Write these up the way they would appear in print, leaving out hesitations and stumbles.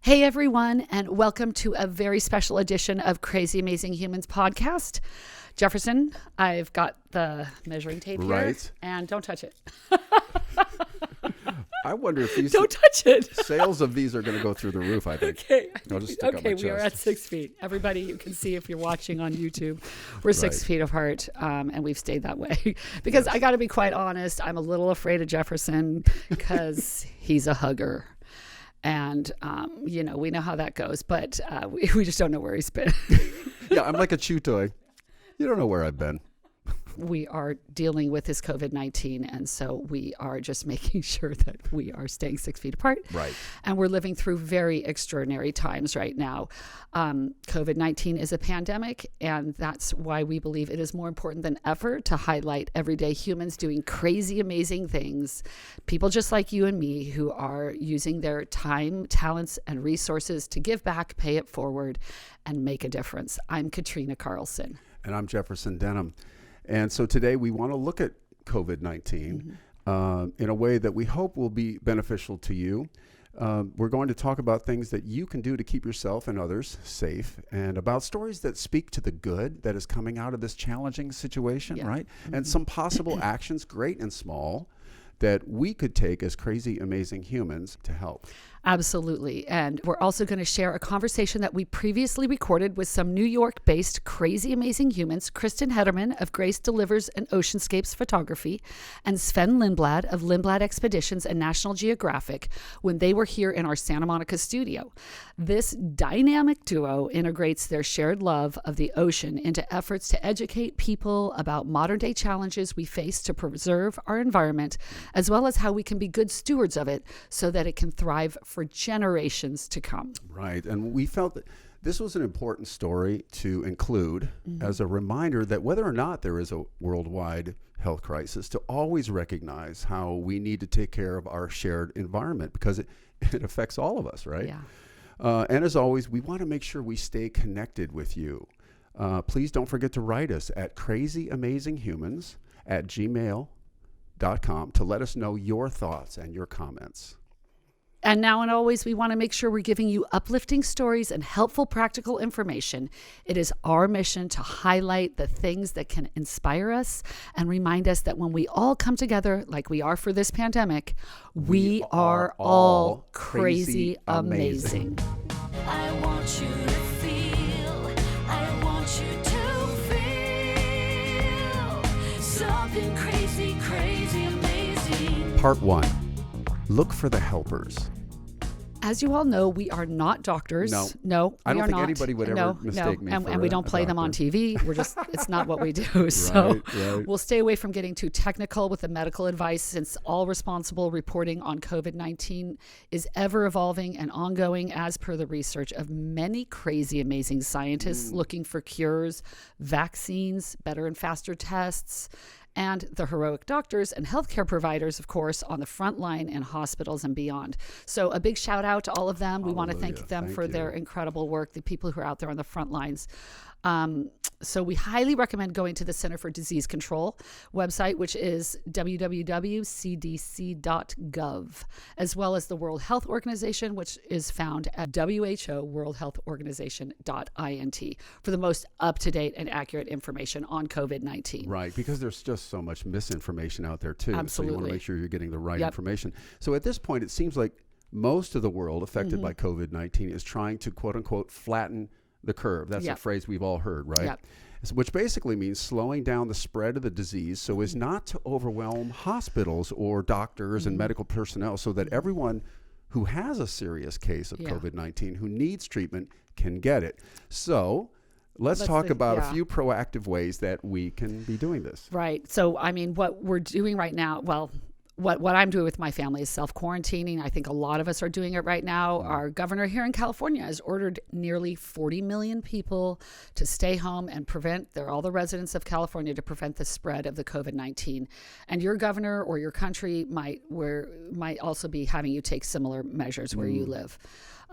Hey everyone, and welcome to a very special edition of Crazy Amazing Humans podcast. Jefferson, I've got the measuring tape here, and don't touch it. I wonder if these don't touch it. Sales of these are going to go through the roof, I think. Okay. I'll just stick out my we are at 6 feet. Everybody, you can see if you're watching on YouTube, we're 6 feet apart, and we've stayed that way. Because I got to be quite honest, I'm a little afraid of Jefferson because he's a hugger. And, we know how that goes, but we just don't know where he's been. Yeah, I'm like a chew toy. You don't know where I've been. We are dealing with this COVID-19, and so we are just making sure that we are staying 6 feet apart. Right. And we're living through very extraordinary times right now. COVID-19 is a pandemic, and that's why we believe it is more important than ever to highlight everyday humans doing crazy, amazing things. People just like you and me who are using their time, talents, and resources to give back, pay it forward, and make a difference. I'm Katrina Carlson. And I'm Jefferson Denham. And so today we want to look at COVID-19 in a way that we hope will be beneficial to you. We're going to talk about things that you can do to keep yourself and others safe, and about stories that speak to the good that is coming out of this challenging situation, right? And some possible actions, great and small, that we could take as crazy, amazing humans to help. Absolutely. And we're also going to share a conversation that we previously recorded with some New York-based crazy, amazing humans, Kristin Hettermann of Grace Delivers and Oceanscapes Photography, and Sven Lindblad of Lindblad Expeditions and National Geographic, when they were here in our Santa Monica studio. This dynamic duo integrates their shared love of the ocean into efforts to educate people about modern-day challenges we face to preserve our environment, as well as how we can be good stewards of it so that it can thrive for generations to come. Right. And we felt that this was an important story to include as a reminder that whether or not there is a worldwide health crisis, to always recognize how we need to take care of our shared environment, because it affects all of us, right? Yeah. And as always, we want to make sure we stay connected with you. Please don't forget to write us at crazyamazinghumans@gmail.com to let us know your thoughts and your comments. And now and always, we want to make sure we're giving you uplifting stories and helpful practical information. It is our mission to highlight the things that can inspire us and remind us that when we all come together, like we are for this pandemic, we are all crazy amazing. I want you to feel, I want you to feel something crazy, crazy amazing. Part 1. Look for the helpers. As you all know, we are not doctors. No, I don't think not. anybody would ever mistake me for and we don't play them on TV. We're just, it's not what we do. So we'll stay away from getting too technical with the medical advice, since all responsible reporting on COVID-19 is ever evolving and ongoing as per the research of many crazy, amazing scientists looking for cures, vaccines, better and faster tests, and the heroic doctors and healthcare providers, of course, on the front line in hospitals and beyond. So a big shout out to all of them. We want to thank them for their incredible work, the people who are out there on the front lines. So we highly recommend going to the Center for Disease Control website, which is www.cdc.gov, as well as the World Health Organization, which is found at whoworldhealthorganization.int for the most up-to-date and accurate information on COVID-19. Right, because there's just so much misinformation out there too. Absolutely. So you want to make sure you're getting the right information. So at this point, it seems like most of the world affected by COVID-19 is trying to, quote unquote, flatten the curve. That's a phrase we've all heard, right? Yep. Which basically means slowing down the spread of the disease so as not to overwhelm hospitals or doctors and medical personnel, so that everyone who has a serious case of COVID-19 who needs treatment can get it. So let's talk about a few proactive ways that we can be doing this. Right. So, I mean, what we're doing right now, well, what I'm doing with my family is self-quarantining. I think a lot of us are doing it right now. Our governor here in California has ordered nearly 40 million people to stay home and all the residents of California to prevent the spread of the COVID-19. And your governor or your country might also be having you take similar measures where you live.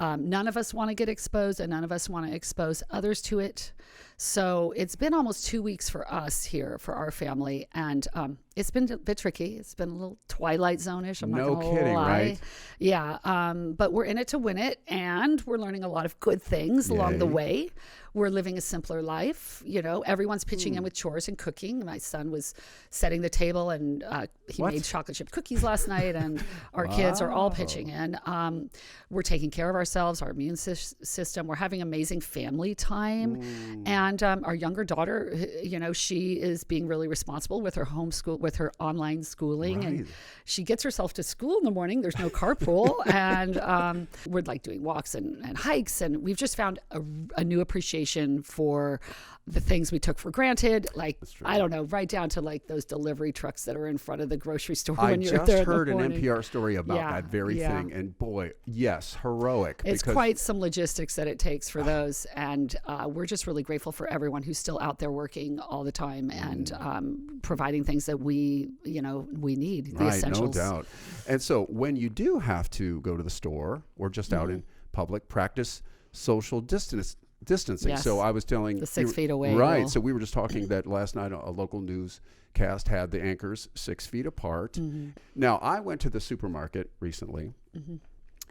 None of us want to get exposed, and none of us want to expose others to it. So it's been almost 2 weeks for us here, for our family, and it's been a bit tricky. It's been a little Twilight Zone-ish. I'm not No gonna kidding, lie. right? Yeah, but we're in it to win it, and we're learning a lot of good things along the Yay. way. We're living a simpler life. You know, everyone's pitching in with chores and cooking. My son was setting the table, and he What? made chocolate chip cookies last night, and our kids are all pitching in. We're taking care of ourselves, our immune system. We're having amazing family time. And our younger daughter, you know, she is being really responsible with her homeschool, with her online schooling. And Right. she gets herself to school in the morning. There's no carpool. And we're like doing walks and hikes. And we've just found a new appreciation for the things we took for granted. Like, I don't know, right down to like those delivery trucks that are in front of the grocery store I when you're just there in heard the an morning. NPR story about Yeah, that very yeah. thing. And boy, yes, heroic. It's because quite some logistics that it takes for those. And we're just really grateful for everyone who's still out there working all the time and providing things that we need, the Right, essentials. no doubt. And so when you do have to go to the store or just out in public, practice social distancing. Yes. So I was telling The 6 feet away Right. rule. So we were just talking that last night a local newscast had the anchors 6 feet apart. Mm-hmm. Now I went to the supermarket recently.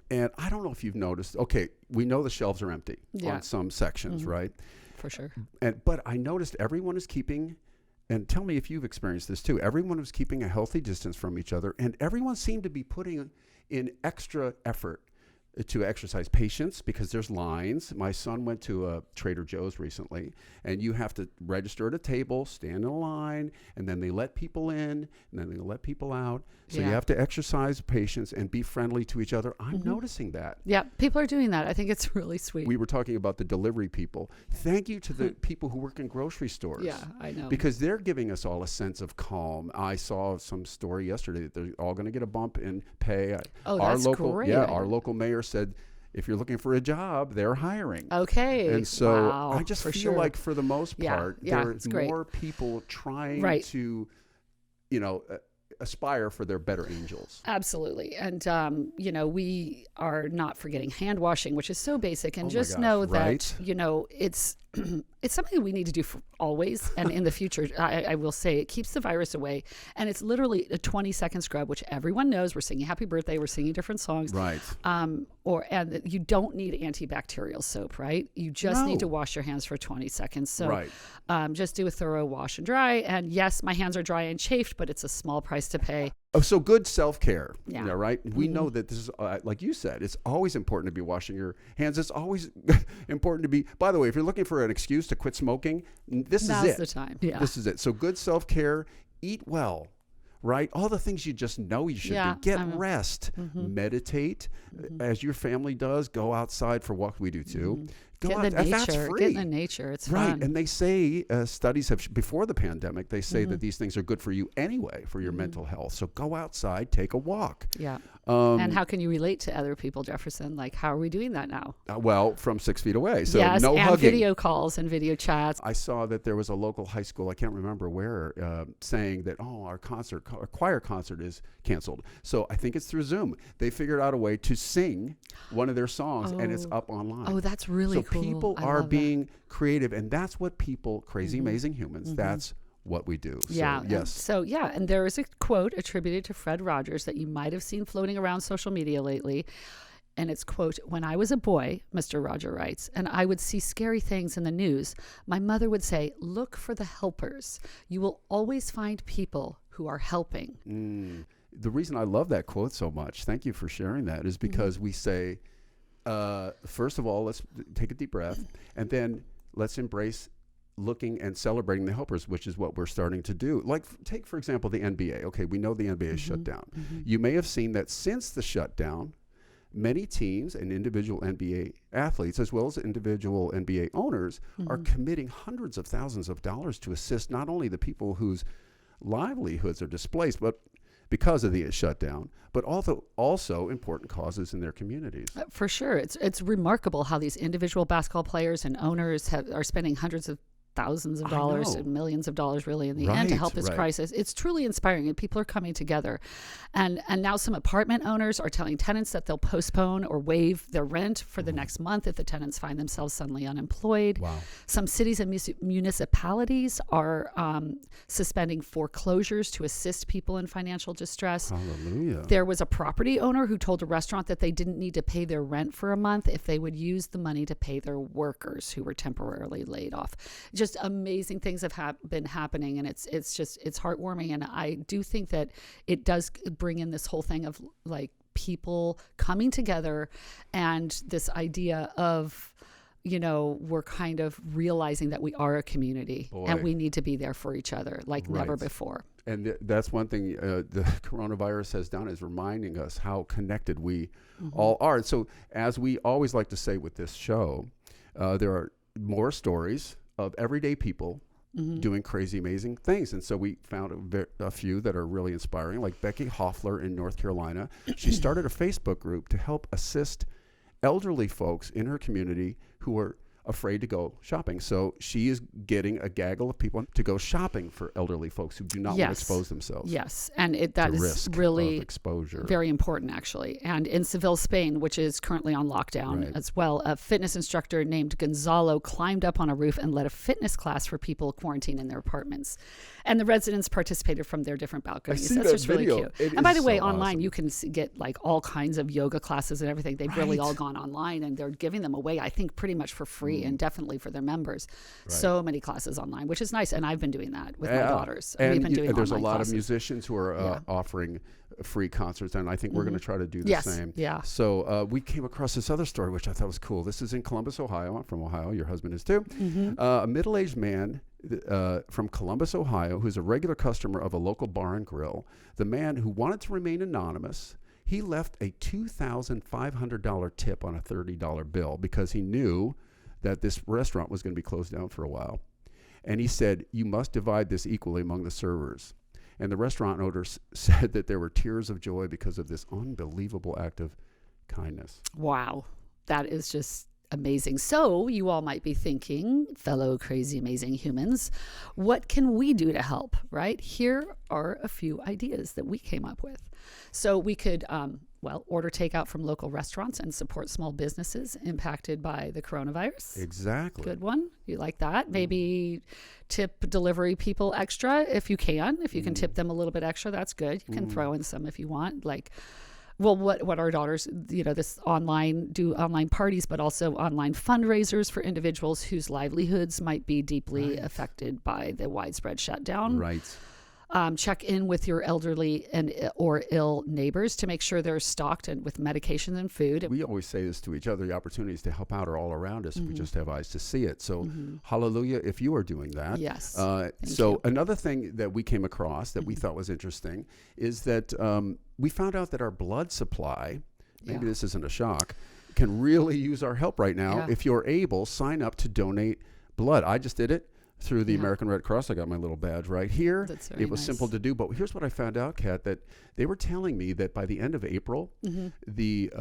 And I don't know if you've noticed. Okay, we know the shelves are empty Yeah. on some sections, right? For sure. But I noticed everyone is keeping, and tell me if you've experienced this too, everyone was keeping a healthy distance from each other, and everyone seemed to be putting in extra effort to exercise patience because there's lines. My son went to a Trader Joe's recently, and you have to register at a table, stand in a line, and then they let people in, and then they let people out. So you Yeah. have to exercise patience and be friendly to each other. I'm noticing that. Yeah, people are doing that. I think it's really sweet. We were talking about the delivery people. Thank you to the people who work in grocery stores. Yeah, I know. Because they're giving us all a sense of calm. I saw some story yesterday that they're all going to get a bump in pay. Oh, our that's local, great. Yeah, our local mayor said, if you're looking for a job, they're hiring. Okay. And so Wow, I just for feel sure. like for the most Yeah, part, yeah, there's it's great. more people trying Right. to, aspire for their better angels. Absolutely. And, we are not forgetting hand washing, which is so basic. And Oh my just gosh, know right? that, it's it's something we need to do for always. And in the future, I will say it keeps the virus away. And it's literally a 20-second scrub, which everyone knows. We're singing happy birthday. We're singing different songs. Right. And you don't need antibacterial soap, right? You just need to No. wash your hands for 20 seconds. So Right. just do a thorough wash and dry. And yes, my hands are dry and chafed, but it's a small price to pay. Oh, so good self-care, Yeah. right? We know that this is, like you said, it's always important to be washing your hands. It's always important to be, by the way, if you're looking for an excuse to quit smoking, this Now's is it. the time. Yeah. This is it. So good self-care, eat well, right? All the things you just know you should Yeah, do. Get I know. rest, meditate, as your family does. Go outside for what we do too. Go Get out, in the and that's nature. free. Get in the nature. It's Right, fun. and they say studies have before the pandemic. They say that these things are good for you anyway, for your mental health. So go outside, take a walk. Yeah. And how can you relate to other people, Jefferson? Like, how are we doing that now? Well, from 6 feet away. So yes, no and hugging. video calls and video chats. I saw that there was a local high school, I can't remember where, saying that, our choir concert is canceled. So I think it's through Zoom. They figured out a way to sing one of their songs, and it's up online. Oh, that's really so cool. people I are love being creative, and that's what people, crazy, amazing humans, that's what we do. Yeah. So, and yes. and there is a quote attributed to Fred Rogers that you might have seen floating around social media lately. And it's, quote, "When I was a boy," Mr. Roger writes, "and I would see scary things in the news, my mother would say, 'Look for the helpers. You will always find people who are helping.'" The reason I love that quote so much, thank you for sharing that, is because we say, first of all, let's take a deep breath, and then let's embrace looking and celebrating the helpers, which is what we're starting to do. Like, take, for example, the NBA. Okay, we know the NBA is shut down. You may have seen that since the shutdown, many teams and individual NBA athletes, as well as individual NBA owners, are committing hundreds of thousands of dollars to assist not only the people whose livelihoods are displaced, but because of the shutdown, but also important causes in their communities. For sure. It's remarkable how these individual basketball players and owners are spending hundreds of thousands of dollars and millions of dollars really in the end to help this crisis. It's truly inspiring, and people are coming together. And now some apartment owners are telling tenants that they'll postpone or waive their rent for the next month if the tenants find themselves suddenly unemployed. Wow. Some cities and municipalities are suspending foreclosures to assist people in financial distress. Hallelujah. There was a property owner who told a restaurant that they didn't need to pay their rent for a month if they would use the money to pay their workers who were temporarily laid off. Just amazing things have been happening, and it's heartwarming. And I do think that it does bring in this whole thing of like people coming together and this idea of, we're kind of realizing that we are a community and we need to be there for each other like never before. And that's one thing the coronavirus has done, is reminding us how connected we all are. So as we always like to say with this show, there are more stories of everyday people doing crazy, amazing things. And so we found a few that are really inspiring, like Becky Hoffler in North Carolina. She started a Facebook group to help assist elderly folks in her community who are afraid to go shopping. So she is getting a gaggle of people to go shopping for elderly folks who do not want to expose themselves. Yes, and that is really exposure. Very important, actually. And in Seville, Spain, which is currently on lockdown as well, a fitness instructor named Gonzalo climbed up on a roof and led a fitness class for people quarantined in their apartments. And the residents participated from their different balconies. That's just really cute. And by the way, online you can get like all kinds of yoga classes and everything. They've really all gone online, and they're giving them away, I think, pretty much for free. And definitely for their members. So many classes online, which is nice. And I've been doing that with my daughters. And we've been doing there's a online lot classes. of musicians who are offering free concerts, and I think we're going to try to do the same. Yeah. So we came across this other story, which I thought was cool. This is in Columbus, Ohio. I'm from Ohio. Your husband is too. A middle-aged man from Columbus, Ohio, who's a regular customer of a local bar and grill. The man who wanted to remain anonymous, he left a $2,500 tip on a $30 bill because he knew that this restaurant was going to be closed down for a while. And he said, you must divide this equally among the servers. And the restaurant owner said that there were tears of joy because of this unbelievable act of kindness. Wow. That is just amazing. So you all might be thinking, fellow crazy, amazing humans, what can we do to help, right? Here are a few ideas that we came up with. So we could, order takeout from local restaurants and support small businesses impacted by the coronavirus. Exactly. Good one. You like that? Maybe tip delivery people extra if you can. If you can tip them a little bit extra, that's good. You can throw in some if you want. What our daughters, this do online parties, but also online fundraisers for individuals whose livelihoods might be deeply affected by the widespread shutdown. Right. Check in with your elderly or ill neighbors to make sure they're stocked and with medication and food. We always say this to each other: the opportunities to help out are all around us. We just have eyes to see it. So, hallelujah if you are doing that. Yes. So another thing that we came across that we thought was interesting is that we found out that our blood supply, maybe this isn't a shock, can really use our help right now. If you're able, sign up to donate blood. I just did it through the American Red Cross. I got my little badge right here. That's very It was nice. simple to do, but here's what I found out, Kat, that they were telling me that by the end of April, the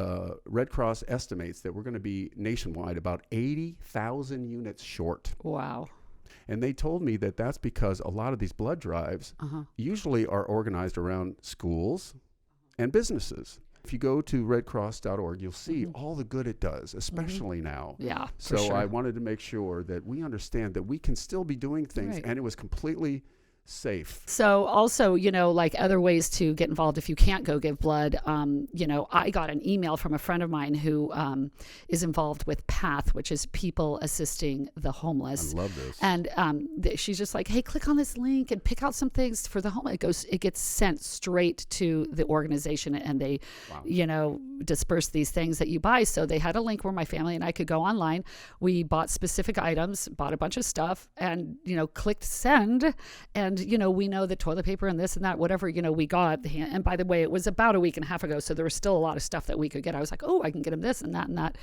Red Cross estimates that we're going to be nationwide about 80,000 units short. Wow. And they told me that that's because a lot of these blood drives usually are organized around schools and businesses. If you go to redcross.org, you'll see all the good it does, especially now. Yeah, So for sure. I wanted to make sure that we understand that we can still be doing things, and it was completely safe. So also, like other ways to get involved if you can't go give blood, I got an email from a friend of mine who is involved with PATH, which is People Assisting the Homeless. I love this. And she's just like, hey, click on this link and pick out some things for the homeless. It gets sent straight to the organization, and they, disperse these things that you buy. So they had a link where my family and I could go online. We bought specific items, bought a bunch of stuff, and, clicked send. And, we know that toilet paper and this and that, whatever, we got. And by the way, it was about a week and a half ago. So there was still a lot of stuff that we could get. I was like, oh, I can get them this and that and that.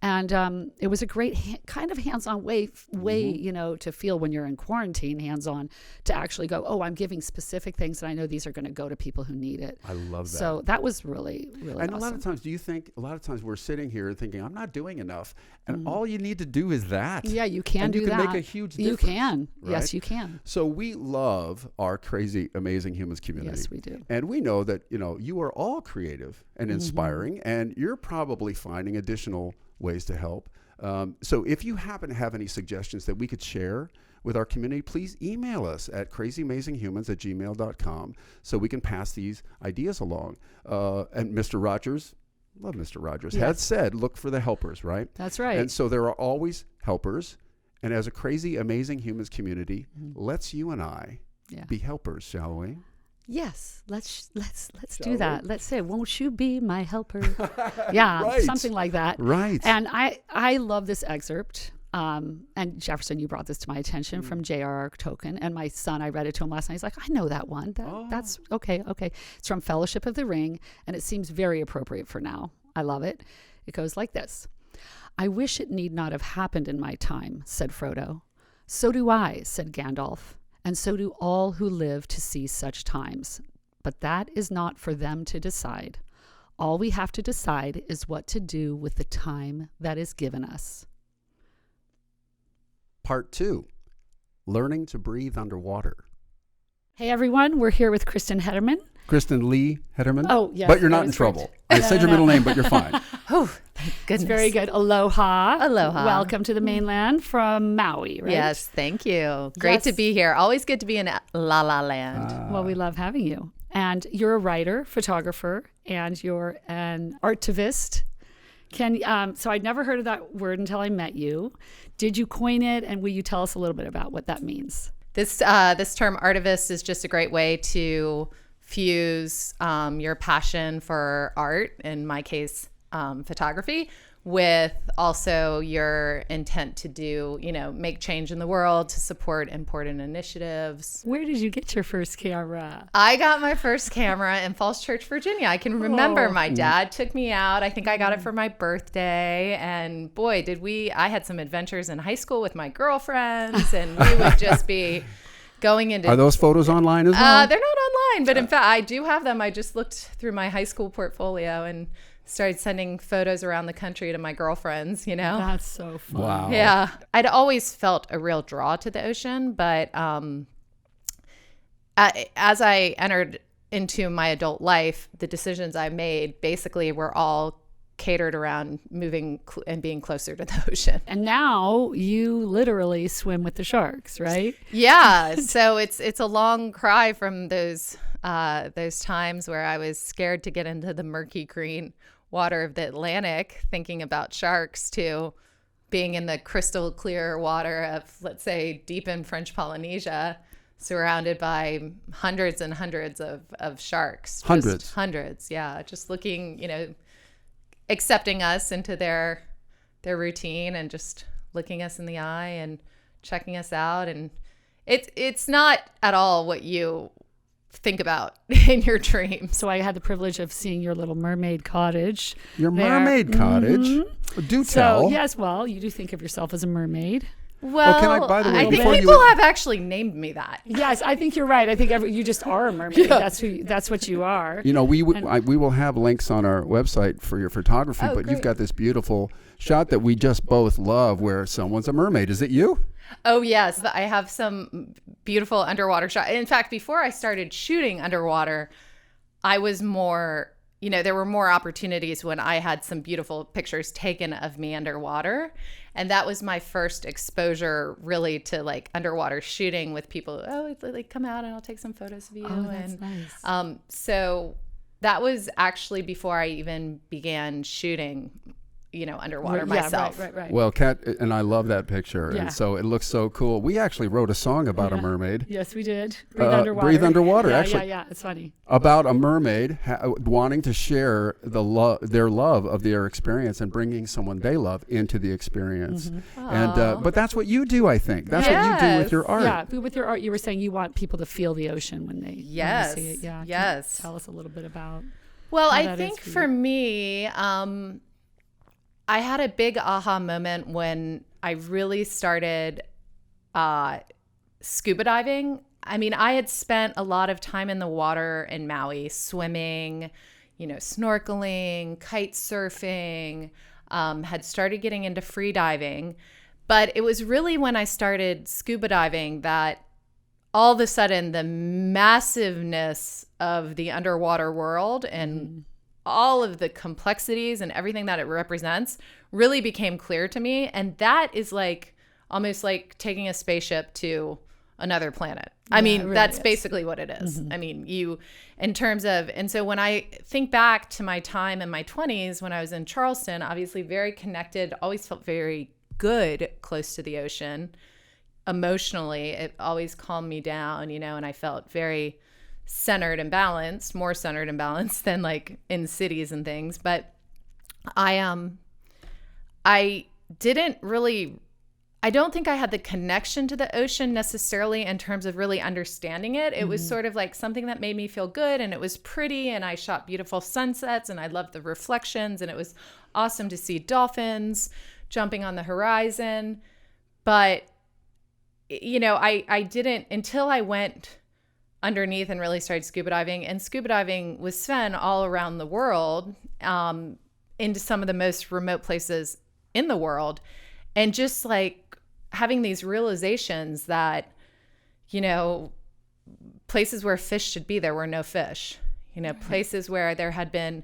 And it was a great kind of hands-on way, to feel when you're in quarantine, hands-on, to actually go, oh, I'm giving specific things, and I know these are going to go to people who need it. I love that. So that was really, really and awesome. a lot of times, do you think, a lot of times we're sitting here thinking, I'm not doing enough, and all you need to do is that. Yeah, you can do that. You can make a huge difference. You can. Right? Yes, you can. So we love our crazy, amazing humans community. Yes, we do. And we know that, you are all creative and inspiring, and you're probably finding additional ways to help. So if you happen to have any suggestions that we could share with our community, please email us at crazyamazinghumans@gmail.com so we can pass these ideas along. And Mr. Rogers, love Mr. Rogers, Yes. had said, look for the helpers, right? That's right. And so there are always helpers. And as a crazy, amazing humans community, let's you and I be helpers, shall we? Yes, let's do that. Let's say, won't you be my helper? Yeah, Right. something like that. Right. And I love this excerpt. And Jefferson, you brought this to my attention from J.R.R. Tolkien. And my son, I read it to him last night. He's like, I know that one. That's okay. It's from Fellowship of the Ring, and it seems very appropriate for now. I love it. It goes like this. I wish it need not have happened in my time, said Frodo. So do I, said Gandalf. And so do all who live to see such times. But that is not for them to decide. All we have to decide is what to do with the time that is given us. Part 2, learning to breathe underwater. Hey, everyone. We're here with Kristin Hettermann. Kristin Lee Hettermann. Oh, yes. But you're not in trouble. I said your middle name, but you're fine. Oh, thank goodness. It's very good. Aloha. Aloha. Welcome to the mainland from Maui, right? Yes, thank you. Great Yes. to be here. Always good to be in La La Land. Well, we love having you. And you're a writer, photographer, and you're an artivist. So I'd never heard of that word until I met you. Did you coin it? And will you tell us a little bit about what that means? This term artivist is just a great way to fuse your passion for art, in my case, photography, with also your intent to do, make change in the world, to support important initiatives. Where did you get your first camera? I got my first camera in Falls Church, Virginia. I can remember my dad took me out. I think I got it for my birthday. And boy, I had some adventures in high school with my girlfriends, and we would just be going into... Are those photos online as well? They're not online, but in fact, I do have them. I just looked through my high school portfolio and started sending photos around the country to my girlfriends, That's so fun. Wow. Yeah. I'd always felt a real draw to the ocean, but as I entered into my adult life, the decisions I made basically were all catered around moving and being closer to the ocean. And now you literally swim with the sharks, right? Yeah. So it's a long cry from those times where I was scared to get into the murky green water of the Atlantic thinking about sharks, to being in the crystal clear water of, let's say, deep in French Polynesia, surrounded by hundreds and hundreds of sharks. Hundreds, yeah. Just looking, accepting us into their routine and just looking us in the eye and checking us out. And it's not at all what you think about in your dreams. So I had the privilege of seeing your little mermaid cottage. Your there. mermaid cottage? Do tell. So, yes, well, you do think of yourself as a mermaid. Well, can I, by the way, I think before you people would- have actually named me that. Yes, I think you're right. I think you just are a mermaid. That's what you are. we will have links on our website for your photography, but you've got this beautiful shot that we just both love where someone's a mermaid. Is it you? Oh, yes. I have some beautiful underwater shots. In fact, before I started shooting underwater, I was more, there were more opportunities when I had some beautiful pictures taken of me underwater. And that was my first exposure really to like underwater shooting with people. Oh, like come out and I'll take some photos of you. Oh, that's nice. So that was actually before I even began shooting, underwater myself. Right. Well, Kat and I love that picture, Yeah. and so it looks so cool. We actually wrote a song about a mermaid. Yes, we did. Breathe underwater. Breathe Underwater, Yeah, actually. Yeah, it's funny. About a mermaid wanting to share their love of their experience and bringing someone they love into the experience. And but that's what you do, I think. That's what you do with your art. Yeah, with your art, you were saying you want people to feel the ocean when they see it. Yeah. Yes. Can you tell us a little bit about. Well, how I that is think for for you? me, I had a big aha moment when I really started scuba diving. I mean, I had spent a lot of time in the water in Maui, swimming, snorkeling, kite surfing, had started getting into free diving. But it was really when I started scuba diving that all of a sudden the massiveness of the underwater world and all of the complexities and everything that it represents really became clear to me. And that is like almost like taking a spaceship to another planet. I mean, really that's basically what it is. I mean, in terms of, and so when I think back to my time in my 20s when I was in Charleston, obviously very connected, always felt very good close to the ocean. Emotionally, it always calmed me down, and I felt very centered and balanced, more centered and balanced than like in cities and things. But I don't think I had the connection to the ocean necessarily in terms of really understanding it. It was sort of like something that made me feel good, and it was pretty, and I shot beautiful sunsets, and I loved the reflections, and it was awesome to see dolphins jumping on the horizon. But I didn't until I went underneath and really started scuba diving, and scuba diving with Sven all around the world, into some of the most remote places in the world, and just like having these realizations that, places where fish should be, there were no fish, places where there had been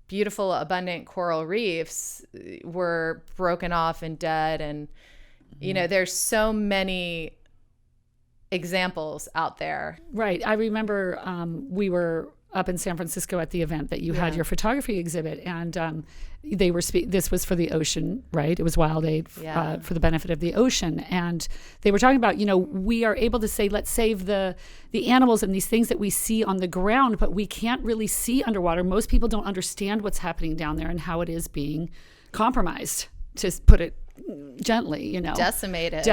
beautiful, abundant coral reefs were broken off and dead. And, there's so many examples out there. Right. I remember we were up in San Francisco at the event that you had your photography exhibit, and they were this was for the ocean, right? It was Wild Aid for the benefit of the ocean, and they were talking about we are able to say, let's save the animals and these things that we see on the ground, but we can't really see underwater. Most people don't understand what's happening down there and how it is being compromised, to put it gently, decimated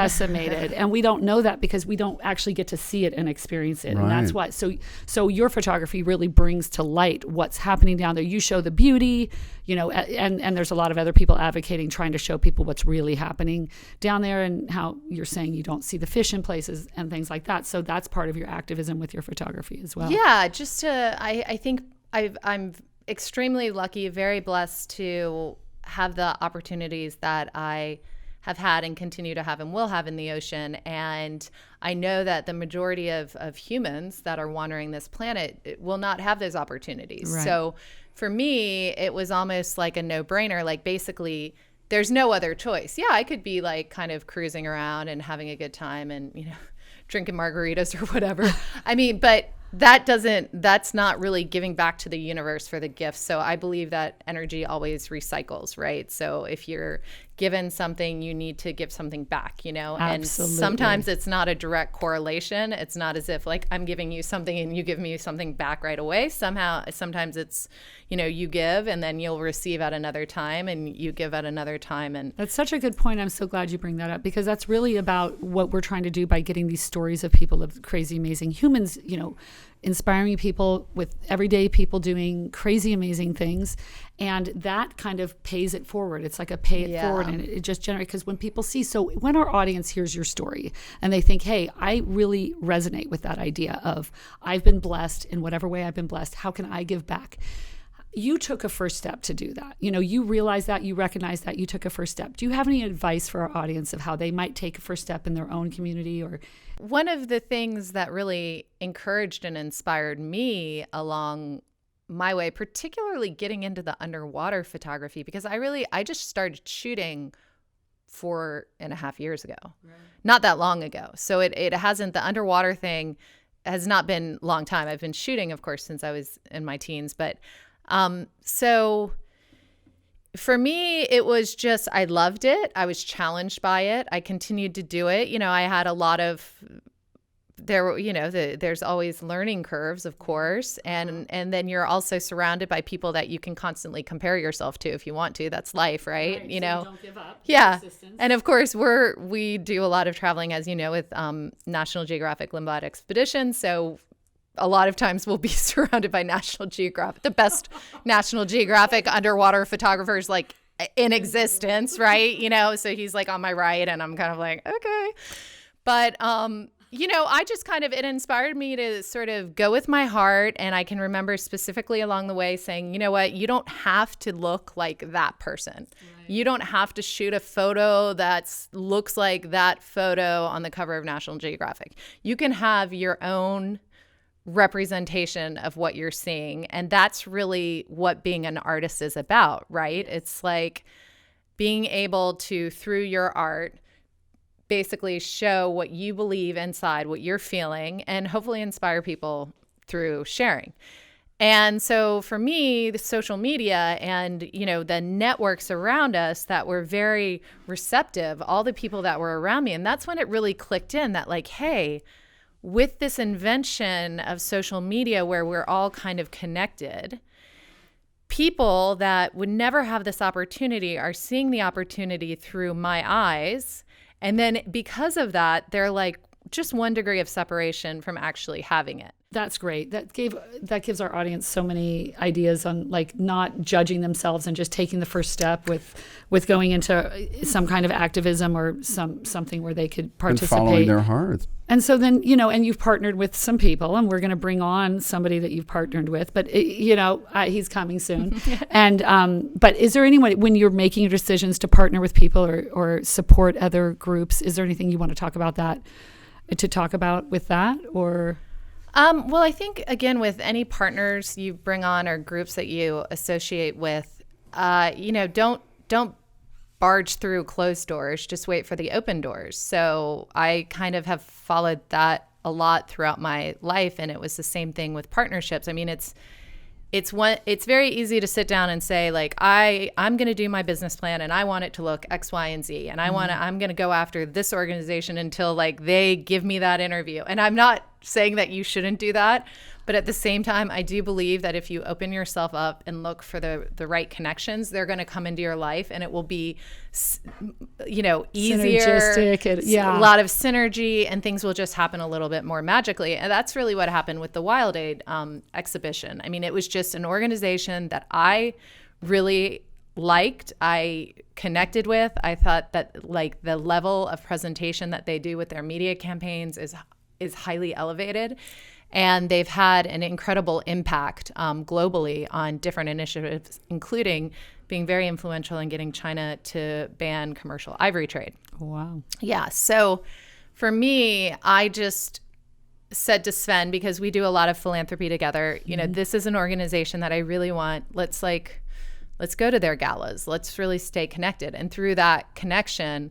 and we don't know that because we don't actually get to see it and experience it. Right. And that's why so your photography really brings to light what's happening down there. You show the beauty, and there's a lot of other people advocating, trying to show people what's really happening down there, and how you're saying you don't see the fish in places and things like that. So that's part of your activism with your photography as well. I think I'm extremely lucky, very blessed to have the opportunities that I have had and continue to have and will have in the ocean. And I know that the majority of humans that are wandering this planet will not have those opportunities. Right. So for me, it was almost like a no-brainer. Like, basically, there's no other choice. Yeah, I could be like kind of cruising around and having a good time and, drinking margaritas or whatever. I mean, but that's not really giving back to the universe for the gifts. So I believe that energy always recycles, right? So if you're given something, you need to give something back, Absolutely. And sometimes it's not a direct correlation. It's not as if like I'm giving you something and you give me something back right away. Sometimes it's, you give and then you'll receive at another time, and you give at another time. And that's such a good point. I'm so glad you bring that up, because that's really about what we're trying to do by getting these stories of people, of crazy, amazing humans, inspiring people, with everyday people doing crazy, amazing things. And that kind of pays it forward. It's like a pay it forward, and it just generates, because when people see, so when our audience hears your story and they think, hey, I really resonate with that idea of, I've been blessed in whatever way I've been blessed, how can I give back? You took a first step to do that. You realize that, you recognize that, you took a first step. Do you have any advice for our audience of how they might take a first step in their own community? Or one of the things that really encouraged and inspired me along my way, particularly getting into the underwater photography, because I just started shooting 4.5 years ago, right. Not that long ago. So it hasn't, the underwater thing has not been a long time. I've been shooting, of course, since I was in my teens, but so for me, it was just, I loved it. I was challenged by it. I continued to do it. I had a lot of, there's always learning curves, of course. And then you're also surrounded by people that you can constantly compare yourself to if you want to. That's life, right? So you don't give up. Yeah. And of course, we do a lot of traveling, as you know, with National Geographic Lindblad Expeditions. So a lot of times we'll be surrounded by National Geographic, the best National Geographic underwater photographers like in existence, right? You know, so he's like on my right and I'm kind of like, okay. But, you know, I just kind of, it inspired me to sort of go with my heart. And I can remember specifically along the way saying, you know what, you don't have to look like that person. Right. You don't have to shoot a photo that looks like that photo on the cover of National Geographic. You can have your own representation of what you're seeing. And that's really what being an artist is about, right? It's like being able to, through your art, basically show what you believe inside, what you're feeling, and hopefully inspire people through sharing. And so for me, the social media and, you know, the networks around us that were very receptive, all the people that were around me, and that's when it really clicked in that like, hey, with this invention of social media where we're all kind of connected, people that would never have this opportunity are seeing the opportunity through my eyes. And then because of that, they're like just 1 degree of separation from actually having it. That's great. That gives our audience so many ideas on like not judging themselves and just taking the first step with going into some kind of activism or something where they could participate. And following their hearts. And so then, you know, and you've partnered with some people, and we're going to bring on somebody that you've partnered with, but you know, he's coming soon. And, but is there anyone, when you're making your decisions to partner with people or support other groups, is there anything you want to talk about with that or? Well, I think, again, with any partners you bring on or groups that you associate with, you know, don't barge through closed doors, just wait for the open doors. So I kind of have followed that a lot throughout my life. And it was the same thing with partnerships. I mean, it's very easy to sit down and say, like, I'm going to do my business plan and I want it to look X, Y, and Z. And I'm going to go after this organization until like they give me that interview. And I'm not saying that you shouldn't do that. But at the same time, I do believe that if you open yourself up and look for the right connections, they're going to come into your life and it will be, you know, easier, synergistic, a lot of synergy, and things will just happen a little bit more magically. And that's really what happened with the Wild Aid exhibition. I mean, it was just an organization that I really liked, I connected with. I thought that like the level of presentation that they do with their media campaigns is highly elevated. And they've had an incredible impact globally on different initiatives, including being very influential in getting China to ban commercial ivory trade. Wow. Yeah. So for me, I just said to Sven, because we do a lot of philanthropy together, you know, this is an organization that I really want. Let's go to their galas. Let's really stay connected. And through that connection,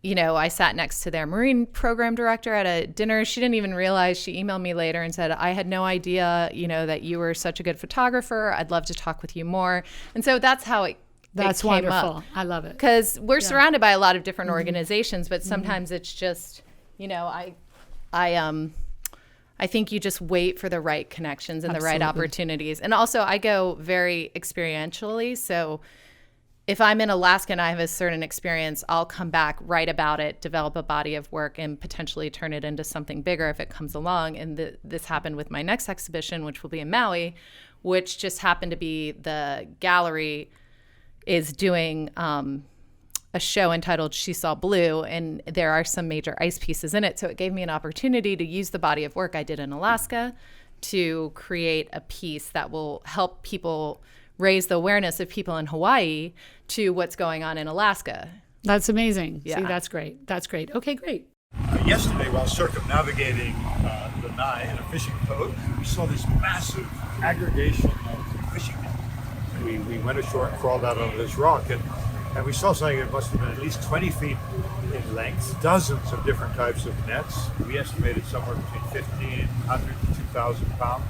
you know, I sat next to their marine program director at a dinner. She didn't even realize. She emailed me later and said, I had no idea, you know, that you were such a good photographer. I'd love to talk with you more. And so that's how it came wonderful. up. I love it. Because we're surrounded by a lot of different organizations, but sometimes it's just, you know, I think you just wait for the right connections and the right opportunities. And also I go very experientially. So if I'm in Alaska and I have a certain experience, I'll come back, write about it, develop a body of work, and potentially turn it into something bigger if it comes along. And this happened with my next exhibition, which will be in Maui, which just happened to be the gallery is doing a show entitled She Saw Blue, and there are some major ice pieces in it. So it gave me an opportunity to use the body of work I did in Alaska to create a piece that will help people raise the awareness of people in Hawaii to what's going on in Alaska. That's amazing. Yeah. See, that's great. That's great. Okay, great. Yesterday, while circumnavigating the Nye in a fishing boat, we saw this massive aggregation of fishing nets. We went ashore and crawled out onto this rock, and we saw something that must have been at least 20 feet in length, dozens of different types of nets. We estimated somewhere between 1,500 to 2,000 pounds.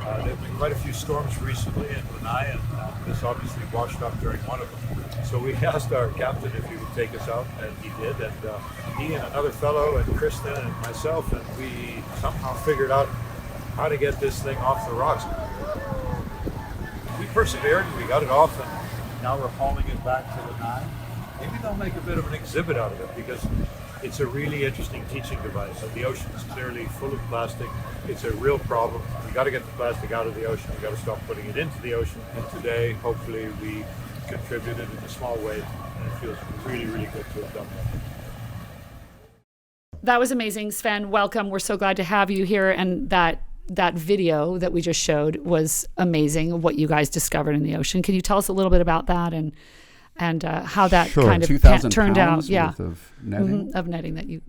There have been quite a few storms recently in Lanai, and this obviously washed up during one of them. So we asked our captain if he would take us out, and he did. And he and another fellow, and Kristin and myself, and we somehow figured out how to get this thing off the rocks. We persevered, we got it off, and now we're hauling it back to Lanai. Maybe they'll make a bit of an exhibit out of it, because it's a really interesting teaching device. So the ocean is clearly full of plastic. It's a real problem. We got to get the plastic out of the ocean. We got to stop putting it into the ocean. And today, hopefully, we contributed in a small way, and it feels really, really good to have done that. That was amazing, Sven. Welcome. We're so glad to have you here. And that video that we just showed was amazing. What you guys discovered in the ocean. Can you tell us a little bit about that and how that kind of 2,000 turned out? pounds Yeah, worth of netting. of netting that you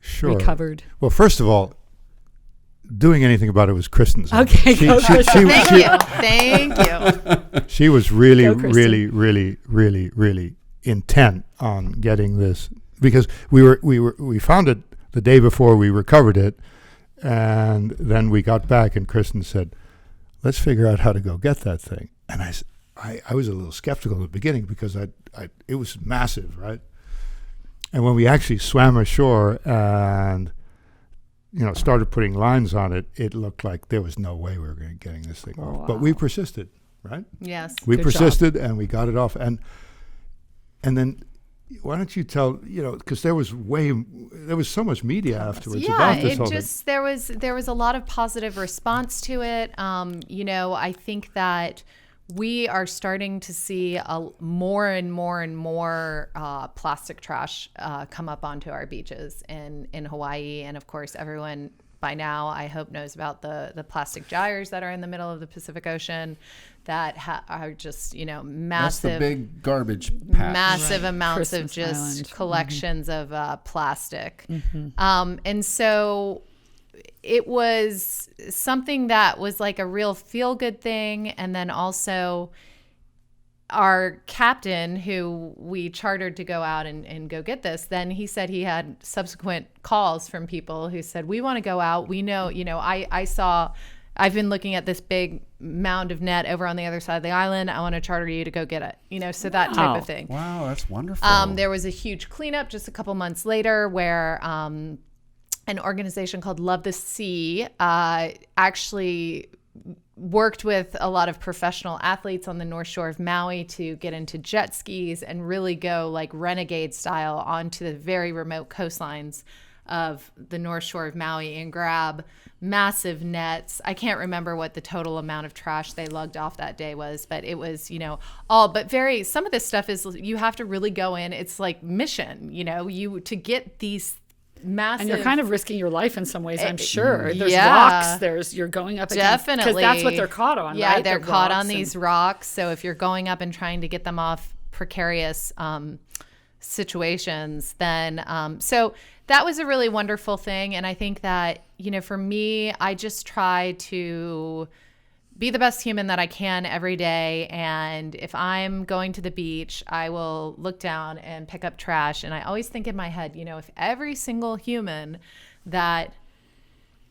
Sure. recovered. Well, first of all, doing anything about it was Kristin's. Okay, go Kristin. Thank you. She was really, Go, Kristin. really, really, really, really intent on getting this, because we found it the day before we recovered it, and then we got back and Kristin said, "Let's figure out how to go get that thing." And I was a little skeptical at the beginning because it was massive, right? And when we actually swam ashore and started putting lines on it, it looked like there was no way we were getting this thing off. But we persisted, right? Yes. We Good persisted and we got it off. And then why don't you tell, because there was so much media afterwards about this whole thing. There was a lot of positive response to it. I think that we are starting to see more and more and more plastic trash come up onto our beaches in Hawaii. And of course, everyone by now, I hope, knows about the plastic gyres that are in the middle of the Pacific Ocean that are just, massive. That's the big garbage patch. Massive amounts Christmas of just Island. collections of plastic. And so it was something that was like a real feel-good thing. And then also our captain, who we chartered to go out and go get this, then he said he had subsequent calls from people who said, we want to go out. We know, I've been looking at this big mound of net over on the other side of the island. I want to charter you to go get it, so that type of thing. Wow, that's wonderful. There was a huge cleanup just a couple months later where an organization called Love the Sea actually worked with a lot of professional athletes on the North Shore of Maui to get into jet skis and really go like renegade style onto the very remote coastlines of the North Shore of Maui and grab massive nets. I can't remember what the total amount of trash they lugged off that day was, but it was, some of this stuff is, you have to really go in. It's like mission, to get these massive. And you're kind of risking your life in some ways, I'm sure. There's yeah. rocks. You're going up against. Definitely. Because that's what they're caught on, yeah, right? they're The caught rocks on these rocks. So if you're going up and trying to get them off precarious situations, then so that was a really wonderful thing. And I think that, for me, I just try to be the best human that I can every day. And if I'm going to the beach, I will look down and pick up trash. And I always think in my head, if every single human that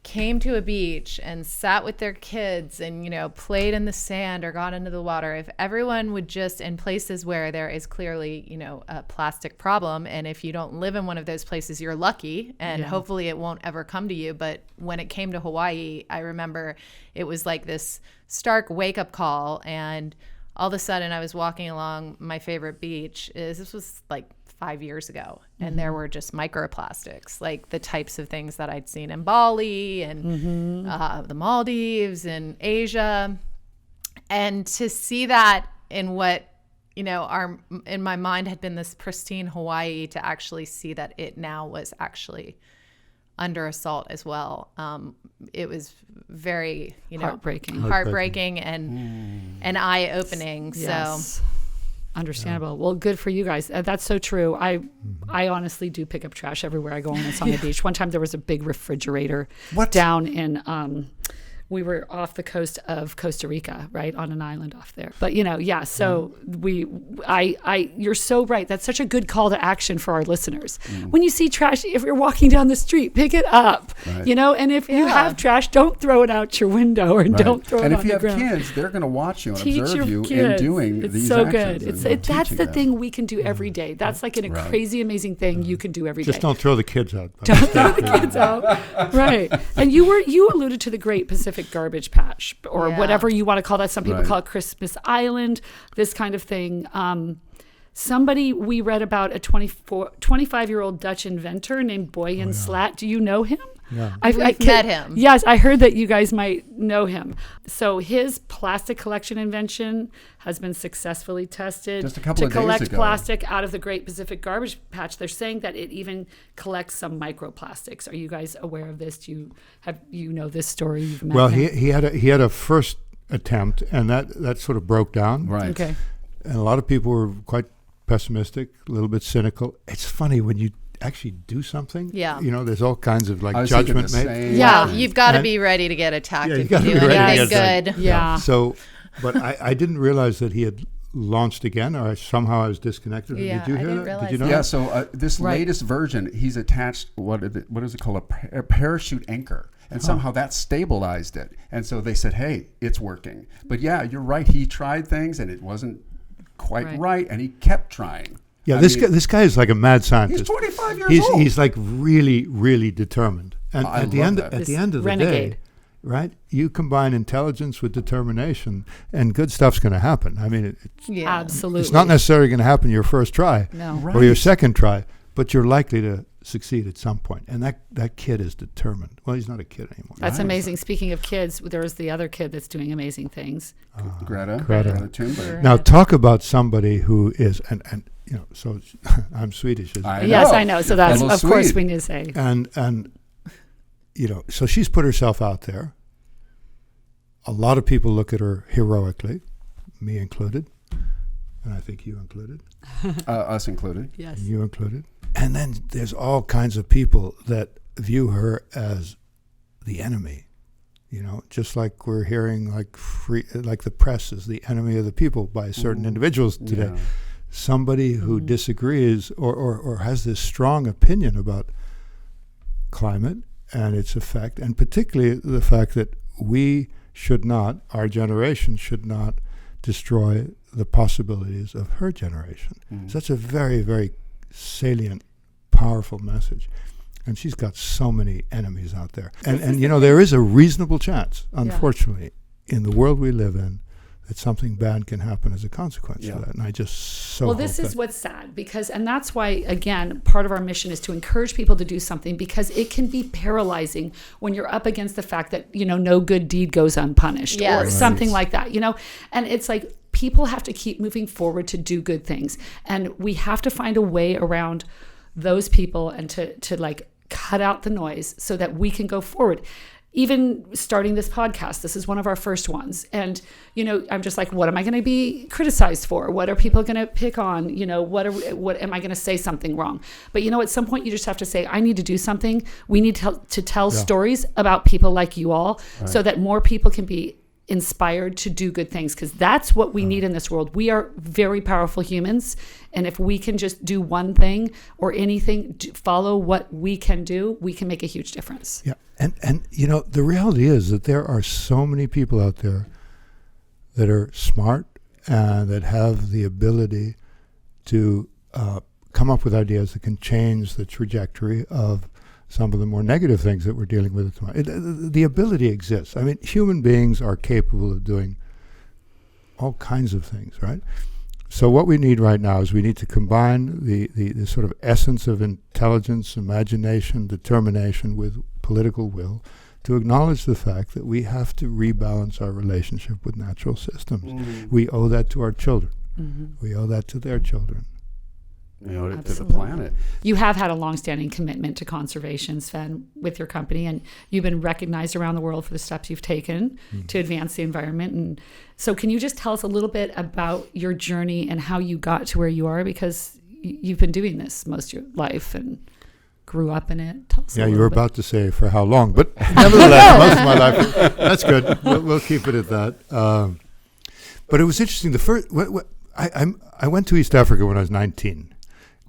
came to a beach and sat with their kids and, played in the sand or got into the water, if everyone would just, in places where there is clearly, a plastic problem, and if you don't live in one of those places, you're lucky, and hopefully it won't ever come to you. But when it came to Hawaii, I remember it was like this stark wake-up call, and all of a sudden I was walking along my favorite beach. This was like 5 years ago, and there were just microplastics, like the types of things that I'd seen in Bali and the Maldives and Asia. And to see that in what, in my mind had been this pristine Hawaii, to actually see that it now was actually under assault as well. It was very, heartbreaking and eye-opening. Yes. So understandable. Well, good for you guys. That's so true. I honestly do pick up trash everywhere I go when it's on the beach. One time there was a big refrigerator down in we were off the coast of Costa Rica, right, on an island off there. But so you're so right. That's such a good call to action for our listeners. When you see trash, if you're walking down the street, pick it up. Right. And if you have trash, don't throw it out your window or don't throw it on the ground. And if you have kids, they're going to watch you and observe you in doing it's these so actions. Good. That's the thing we can do every day. That's like a crazy, amazing thing you can do every day. Just don't throw the kids out. Don't throw the kids out. Right. And you alluded to the Great Pacific Garbage Patch, or whatever you want to call that. Some people call it Christmas Island, this kind of thing. somebody we read about, a 25-year-old Dutch inventor named Boyan Slat. Do you know him? Yeah. I met him. Yes, I heard that you guys might know him. So his plastic collection invention has been successfully tested Just a couple to of days collect ago. plastic out of the Great Pacific Garbage Patch. They're saying that it even collects some microplastics. Are you guys aware of this? Do you know this story? You've met Well, him? he had a first attempt, and that sort of broke down. Right. Okay. And a lot of people were quite pessimistic, a little bit cynical. It's funny when you actually do something. Yeah. You know, there's all kinds of I like was thinking judgment the made. same Yeah. thing. You've got to And- be ready to get attacked Yeah, you if you gotta do be ready to anything get good. attacked. Yeah. So, but I didn't realize that he had launched again, or somehow I was disconnected. Yeah, Did you I hear didn't that? realize Did you know Yeah, that? so this Right. latest version, he's attached, what is it called, a parachute anchor. And somehow that stabilized it. And so they said, hey, it's working. But yeah, you're right. He tried things and it wasn't quite right. And he kept trying. Yeah, I this mean, guy is like a mad scientist. He's 25 years old. He's like really, really determined. And I at the love end, that. at This the end of the renegade. day, right? You combine intelligence with determination, and good stuff's going to happen. I mean, Yeah. Absolutely. it's not necessarily going to happen your first try No. or your Right. second try, but you're likely to succeed at some point. And that kid is determined. Well, he's not a kid anymore. That's Right. amazing. Speaking of kids, there's the other kid that's doing amazing things. Greta Greta. Thunberg. Now, talk about somebody who is, and you know, so I'm Swedish. I Yes, know. I know. So You're that's, fellow of course, Swede. we need to say. And you know, so she's put herself out there. A lot of people look at her heroically, me included, and I think you included, Us included. Yes. and you included. And then there's all kinds of people that view her as the enemy. You know, just like we're hearing like the press is the enemy of the people by certain individuals today. Yeah. Somebody who disagrees or has this strong opinion about climate and its effect, and particularly the fact that we should not, our generation should not destroy the possibilities of her generation. So that's a very, very salient, powerful message. And she's got so many enemies out there. And you know, there is a reasonable chance, unfortunately, in the world we live in, that something bad can happen as a consequence of that. And I just so Well, hope this is that- what's sad and that's why, again, part of our mission is to encourage people to do something, because it can be paralyzing when you're up against the fact that, you know, no good deed goes unpunished Yes. or Right. something like that, you know, and it's like people have to keep moving forward to do good things. And we have to find a way around those people and to like cut out the noise so that we can go forward. Even starting this podcast, this is one of our first ones. And, you know, I'm just like, what am I going to be criticized for? What are people going to pick on? You know, what am I going to say something wrong? But, you know, at some point you just have to say, I need to do something. We need to tell stories about people like you all so that more people can be inspired to do good things, because that's what we need in this world. We are very powerful humans, and if we can just do one thing or anything, follow what we can do, we can make a huge difference. Yeah, and you know, the reality is that there are so many people out there that are smart and that have the ability to come up with ideas that can change the trajectory of some of the more negative things that we're dealing with at the moment. The ability exists. I mean, human beings are capable of doing all kinds of things, right? So what we need right now is we need to combine the sort of essence of intelligence, imagination, determination with political will to acknowledge the fact that we have to rebalance our relationship with natural systems. We owe that to our children. We owe that to their children. You know, to the Absolutely. planet. You have had a longstanding commitment to conservation, Sven, with your company, and you've been recognized around the world for the steps you've taken to advance the environment. And so can you just tell us a little bit about your journey and how you got to where you are? Because you've been doing this most of your life and grew up in it. Tell us a Yeah, you little were bit. about to say for how long, but nevertheless, most of my life. That's good. We'll keep it at that. But it was interesting. The first, I went to East Africa when I was 19,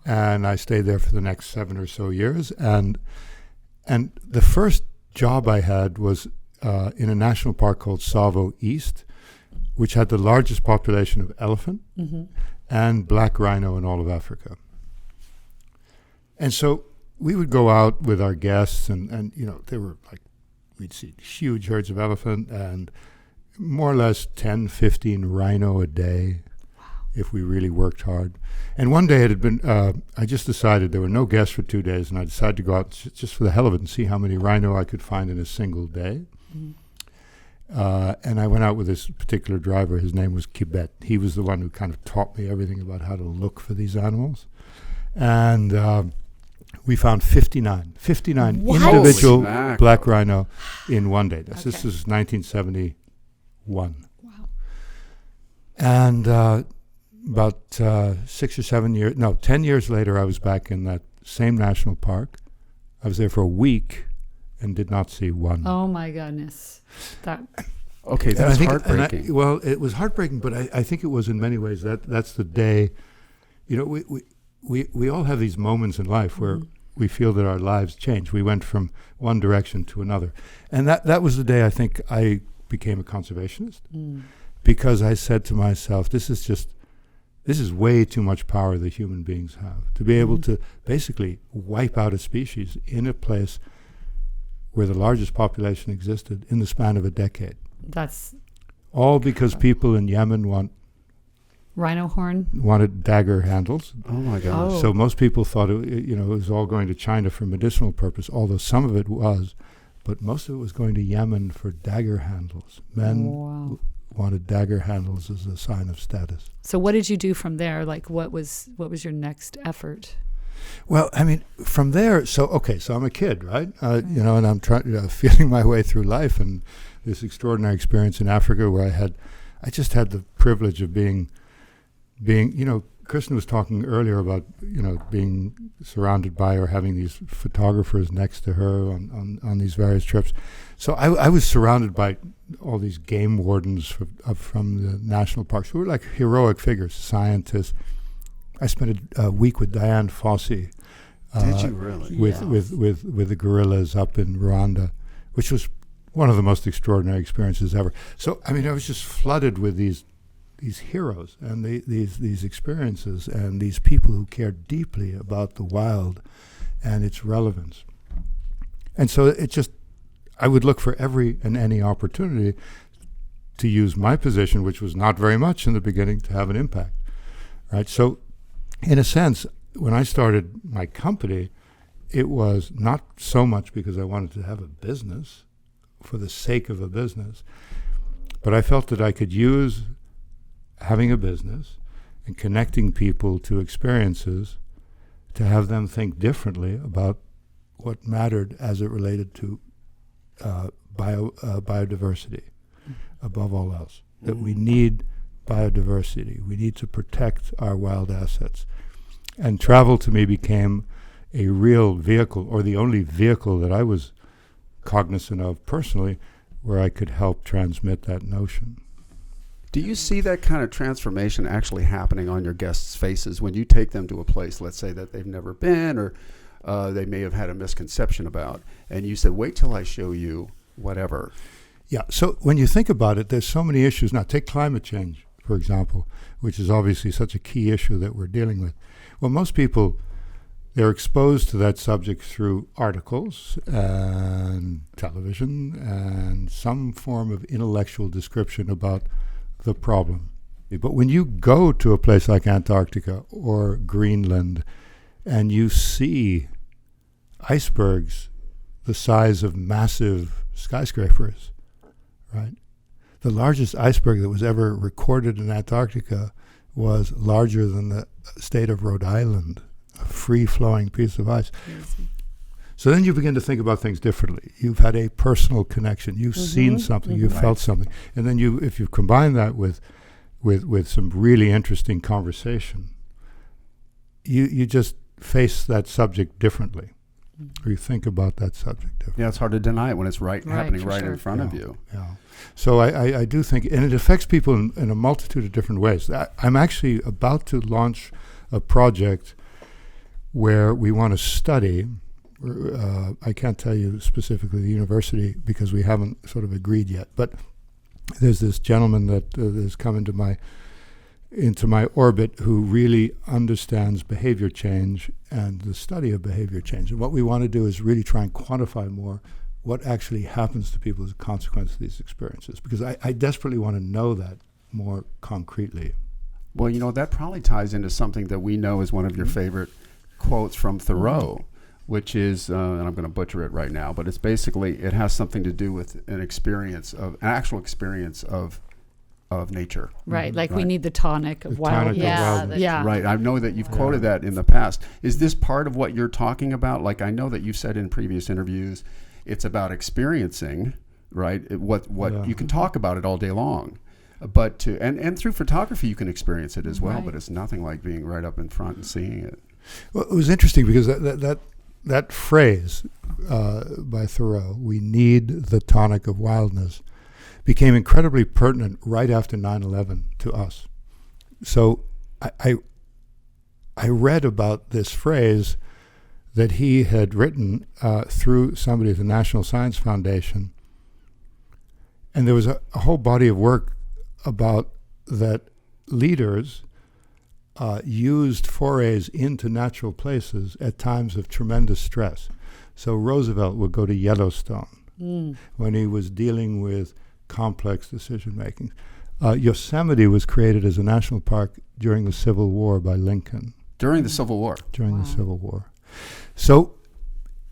and I stayed there for the next 7 or so years. And the first job I had was in a national park called Tsavo East, which had the largest population of elephant and black rhino in all of Africa. And so we would go out with our guests, and you know, there were like, we'd see huge herds of elephant and more or less 10, 15 rhino a day. if we really worked hard. And one day it had been, I just decided there were no guests for 2 days, and I decided to go out just for the hell of it and see how many rhino I could find in a single day. And I went out with this particular driver. His name was Kibet. He was the one who kind of taught me everything about how to look for these animals. And we found 59 individual black rhino in one day. This is 1971. Wow. And about 10 years later, I was back in that same national park. I was there for a week and did not see one. Oh my goodness. Okay, that's heartbreaking. It was heartbreaking, but I think it was in many ways that's the day. You know, we all have these moments in life where we feel that our lives change. We went from one direction to another. And that was the day I think I became a conservationist, because I said to myself, this is way too much power that human beings have, to be able to basically wipe out a species in a place where the largest population existed in the span of a decade. That's all because people in Yemen rhino horn wanted dagger handles. Oh my God! So most people thought it was all going to China for medicinal purpose, although some of it was, but most of it was going to Yemen for dagger handles. Men wanted dagger handles as a sign of status. So what did you do from there? Like, what was your next effort? Well, I mean, from there, so I'm a kid, right? And I'm feeling my way through life, and this extraordinary experience in Africa where I just had the privilege of being, Kristin was talking earlier about, being surrounded by or having these photographers next to her on these various trips. So I was surrounded by all these game wardens from the national parks who were like heroic figures, scientists. I spent a week with Diane Fossey. Did you really? With the gorillas up in Rwanda, which was one of the most extraordinary experiences ever. So, I mean, I was just flooded with these heroes and these experiences and these people who cared deeply about the wild and its relevance. And so I would look for every and any opportunity to use my position, which was not very much in the beginning, to have an impact, right? So, in a sense, when I started my company, it was not so much because I wanted to have a business for the sake of a business, but I felt that I could use having a business and connecting people to experiences to have them think differently about what mattered as it related to biodiversity, above all else. That we need biodiversity. We need to protect our wild assets. And travel to me became a real vehicle, or the only vehicle that I was cognizant of personally, where I could help transmit that notion. Do you see that kind of transformation actually happening on your guests' faces when you take them to a place, let's say, that they've never been or they may have had a misconception about, and you said, wait till I show you whatever? Yeah, so when you think about it, there's so many issues. Now, take climate change, for example, which is obviously such a key issue that we're dealing with. Well, most people, they're exposed to that subject through articles and television and some form of intellectual description about the problem. But when you go to a place like Antarctica or Greenland and you see icebergs the size of massive skyscrapers, right? The largest iceberg that was ever recorded in Antarctica was larger than the state of Rhode Island, a free-flowing piece of ice. So then you begin to think about things differently. You've had a personal connection. You've seen something. You've felt something. And then if you combine that with some really interesting conversation, you just face that subject differently. Or you think about that subject differently. Yeah, it's hard to deny it when it's happening right in front of you. Yeah. So I do think, and it affects people in a multitude of different ways. I'm actually about to launch a project where we want to study, I can't tell you specifically the university because we haven't sort of agreed yet, but there's this gentleman that has come into my orbit who really understands behavior change and the study of behavior change. And what we want to do is really try and quantify more what actually happens to people as a consequence of these experiences, because I desperately want to know that more concretely. Well, that probably ties into something that we know is one of your favorite quotes from Thoreau, which is, and I'm going to butcher it right now, but it's basically, it has something to do with an actual experience of nature. Right, like we need the tonic of wildness. Yeah. Right, I know that you've quoted that in the past. Is this part of what you're talking about? Like, I know that you've said in previous interviews, it's about experiencing, right? What you can talk about it all day long. But and through photography you can experience it as well, Right. but it's nothing like being right up in front and seeing it. Well, it was interesting because that phrase by Thoreau, "We need the tonic of wildness," became incredibly pertinent right after 9/11 to us. So I read about this phrase that he had written through somebody at the National Science Foundation, and there was a whole body of work about that leaders used forays into natural places at times of tremendous stress. So Roosevelt would go to Yellowstone when he was dealing with complex decision making. Yosemite was created as a national park during the Civil War by Lincoln. During the Civil War. During the Civil War. So,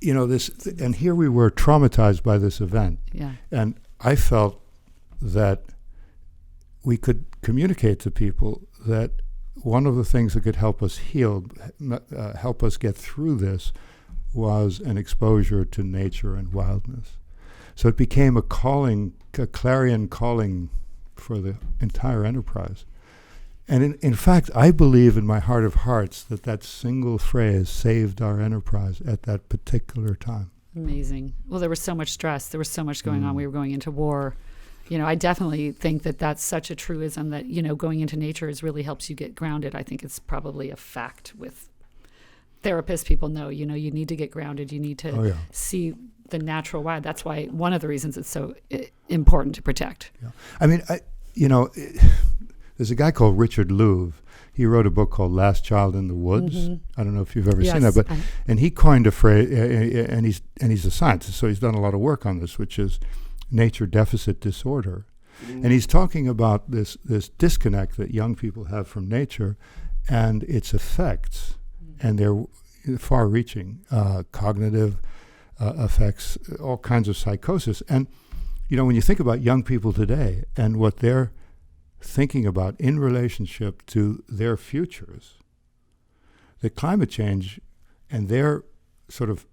this, and here we were traumatized by this event. Yeah. And I felt that we could communicate to people that one of the things that could help us heal, help us get through this, was an exposure to nature and wildness. So it became a calling, a clarion calling for the entire enterprise. And in fact, I believe in my heart of hearts that single phrase saved our enterprise at that particular time. Amazing. Well, there was so much stress. There was so much going on. We were going into war. I definitely think that that's such a truism that, going into nature really helps you get grounded. I think it's probably a fact with therapists. People know, you need to get grounded. You need to see the natural wild. That's why one of the reasons it's so important to protect. Yeah. I mean, there's a guy called Richard Louv. He wrote a book called Last Child in the Woods. I don't know if you've ever seen that, but and he coined a phrase, and he's a scientist, so he's done a lot of work on this, which is nature deficit disorder. And he's talking about this disconnect that young people have from nature and its effects, and they're far-reaching cognitive effects, all kinds of psychosis. And when you think about young people today and what they're thinking about in relationship to their futures, the climate change and their sort of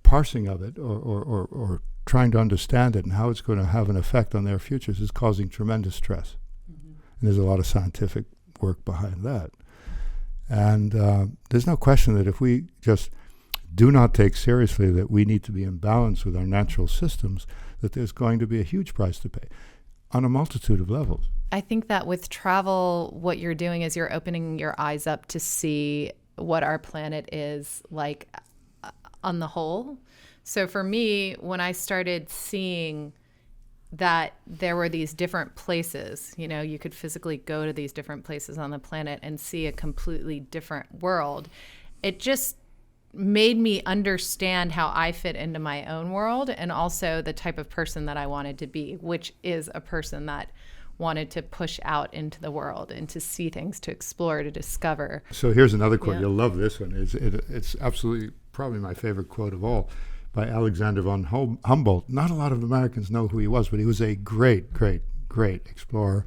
parsing of it or trying to understand it and how it's going to have an effect on their futures is causing tremendous stress. And there's a lot of scientific work behind that. And there's no question that if we just do not take seriously that we need to be in balance with our natural systems, that there's going to be a huge price to pay on a multitude of levels. I think that with travel, what you're doing is you're opening your eyes up to see what our planet is like on the whole. So for me, when I started seeing that there were these different places, you could physically go to these different places on the planet and see a completely different world, it just made me understand how I fit into my own world and also the type of person that I wanted to be, which is a person that wanted to push out into the world and to see things, to explore, to discover. So here's another quote. You'll love this one. It's absolutely probably my favorite quote of all, by Alexander von Humboldt. Not a lot of Americans know who he was, but he was a great explorer,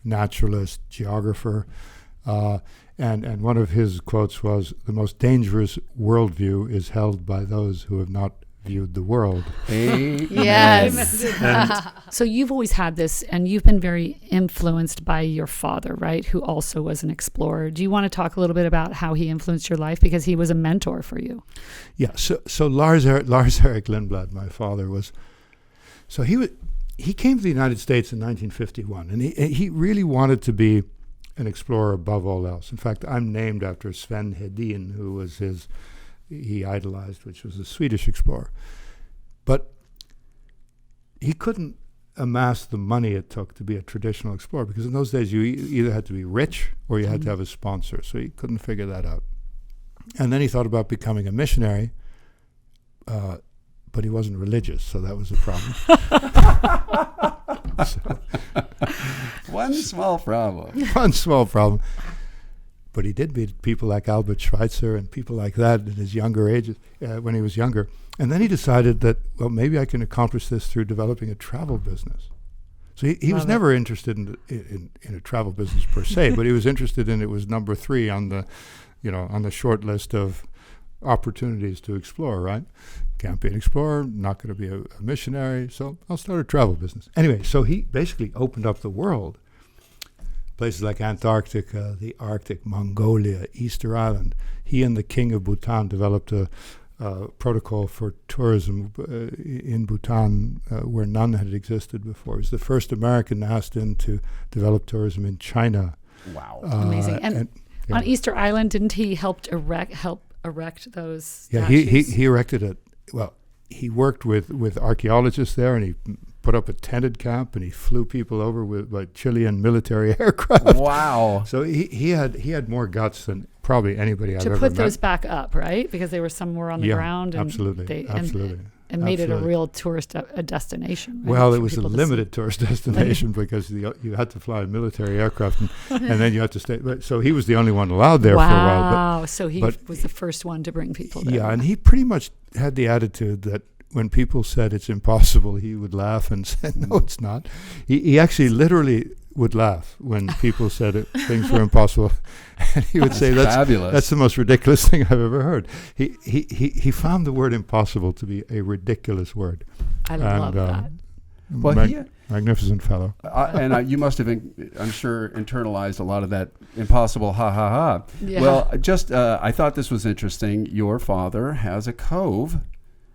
naturalist, geographer. And one of his quotes was, "The most dangerous worldview is held by those who have not viewed the world." Yes. So you've always had this, and you've been very influenced by your father, right, who also was an explorer. Do you want to talk a little bit about how he influenced your life? Because he was a mentor for you. Yeah, so Lars Erik Lindblad, my father, he came to the United States in 1951, and he really wanted to be an explorer above all else. In fact, I'm named after Sven Hedin, who was he idolized, which was a Swedish explorer. But he couldn't amass the money it took to be a traditional explorer, because in those days you either had to be rich or you had to have a sponsor, so he couldn't figure that out. And then he thought about becoming a missionary, but he wasn't religious, so that was a problem. One small problem. One small problem. But he did meet people like Albert Schweitzer and people like that in his younger ages, when he was younger. And then he decided that, well, maybe I can accomplish this through developing a travel business. So he was never interested in a travel business per se, but he was interested in it. Was number 3 on the, on the short list of opportunities to explore, right? Can't be an explorer, not going to be a missionary, so I'll start a travel business. Anyway, so he basically opened up the world. Places like Antarctica, the Arctic, Mongolia, Easter Island. He and the king of Bhutan developed a protocol for tourism in Bhutan where none had existed before. He was the first American asked in to develop tourism in China. Wow. Amazing. And on Easter Island, didn't he help erect those Yeah, statues? he erected it. Well, he worked with archaeologists there, and he put up a tented camp, and he flew people over by Chilean military aircraft. Wow. So he had more guts than probably anybody I've ever to met. put those back up, right? Because they were somewhere on the ground. And Absolutely. And made it a real tourist a destination. Right? Well, For it was a people to limited tourist destination because you had to fly a military aircraft and then you had to stay. So he was the only one allowed there for a while. Wow. So he was the first one to bring people there. Yeah, and he pretty much had the attitude that when people said it's impossible, he would laugh and say, no, it's not. He actually literally would laugh when people said things were impossible. And he would say, that's the most ridiculous thing I've ever heard. He found the word impossible to be a ridiculous word. I love that. Well, magnificent fellow. And you must have, I'm sure, internalized a lot of that impossible ha ha ha. Yeah. Well, I thought this was interesting. Your father has a cove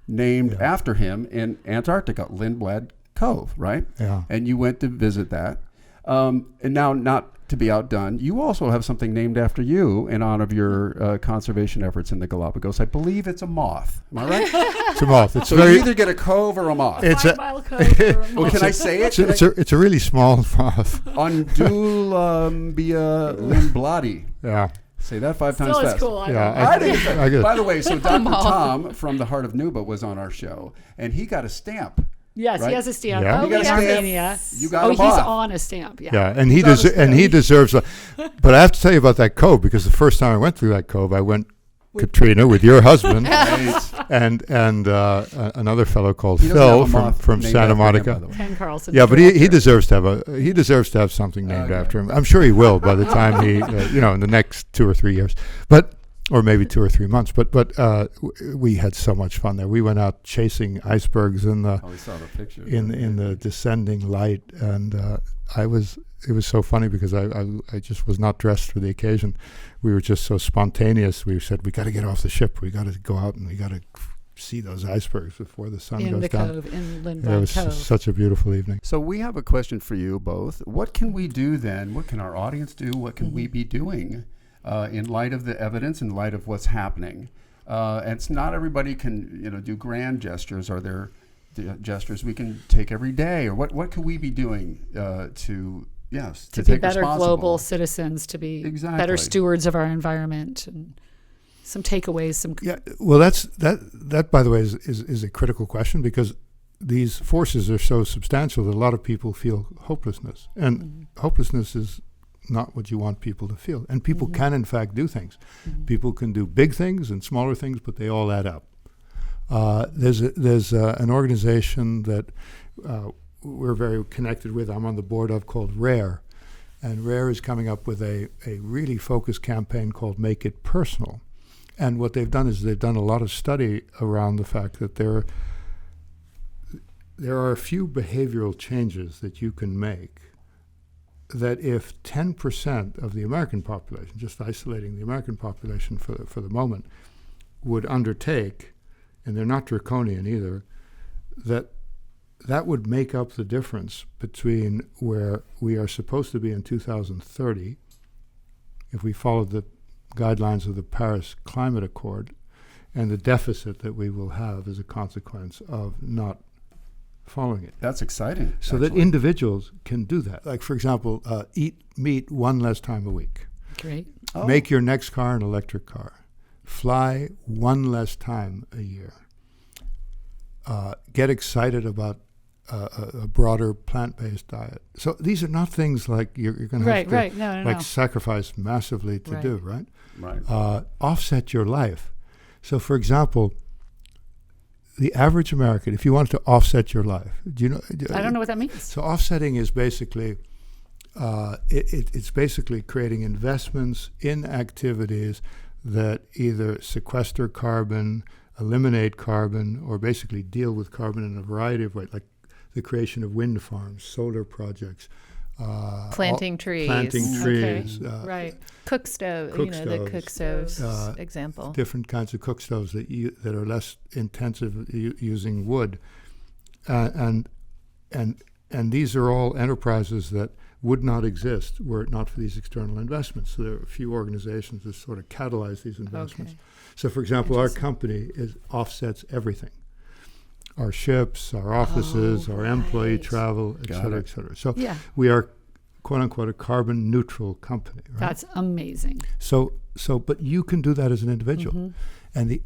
named after him in Antarctica, Lindblad Cove, right? Yeah. And you went to visit that. And now, not to be outdone, you also have something named after you in honor of your conservation efforts in the Galapagos. I believe it's a moth. Am I right? It's a moth. It's so you either get a cove or a moth. It's a mile cove or a moth. Well, can I say it? It's a really small moth. Undulambia lindbladi. Yeah. Say that 5 times Still fast. is cool. I Yeah, By the way, so Dr. Tom from the Heart of Nuba was on our show, and he got a stamp. Yes, right? he has a stamp. Yeah. Oh, You got a in stamp. Armenia. You got a he's moth. on a stamp. Yeah. Yeah, and he deserves. But I have to tell you about that cove because the first time I went through that cove, I went Katrina with your husband and another fellow called Phil from Santa Monica. Ken Carlson. Yeah, but he deserves to have something named after him. I'm sure he will by the time he in the next 2 or 3 years, or maybe 2 or 3 months. But we had so much fun there. We went out chasing icebergs in the we saw the picture. in the descending light, and it was so funny because I just was not dressed for the occasion. We were just so spontaneous. We said we got to get off the ship. We got to go out and we got to see those icebergs before the sun in goes the down. cove, in Lindblad It was Cove. such a beautiful evening. So we have a question for you both. What can we do then? What can our audience do? What can we be doing in light of the evidence, in light of what's happening? And it's not everybody can do grand gestures. Are there gestures we can take every day? Or what can we be doing to be take better responsible global citizens, to be better stewards of our environment, and some takeaways. Well, that by the way is a critical question because these forces are so substantial that a lot of people feel hopelessness, and hopelessness is not what you want people to feel. And people can in fact do things. People can do big things and smaller things, but they all add up. There's an organization that we're very connected with. I'm on the board of, called RARE, and RARE is coming up with a really focused campaign called Make It Personal. And what they've done is they've done a lot of study around the fact that there are a few behavioral changes that you can make that if 10% of the American population, just isolating the American population for the moment, would undertake, and they're not draconian either, that would make up the difference between where we are supposed to be in 2030 if we follow the guidelines of the Paris Climate Accord, and the deficit that we will have as a consequence of not following it. That's exciting. So that individuals can do that. Like, for example, eat meat 1 less time a week. Great. Make your next car an electric car. Fly 1 less time a year. get excited about a broader plant-based diet. So these are not things like you're going to have to sacrifice massively to do, right? Right. Offset your life. So, for example, the average American, if you wanted to offset your life, do you know? I don't know what that means. So offsetting is basically, it's basically creating investments in activities that either sequester carbon, eliminate carbon, or basically deal with carbon in a variety of ways, like the creation of wind farms, solar projects, planting trees, Right. cook stove, the cook stoves example. Different kinds of cook stoves that are less intensive using wood, and these are all enterprises that would not exist were it not for these external investments. So there are a few organizations that sort of catalyze these investments. Okay. So, for example, our company offsets everything. Our ships, our offices, our employee travel, et cetera. So we are, quote unquote, a carbon neutral company. Right? That's amazing. So, but you can do that as an individual, and the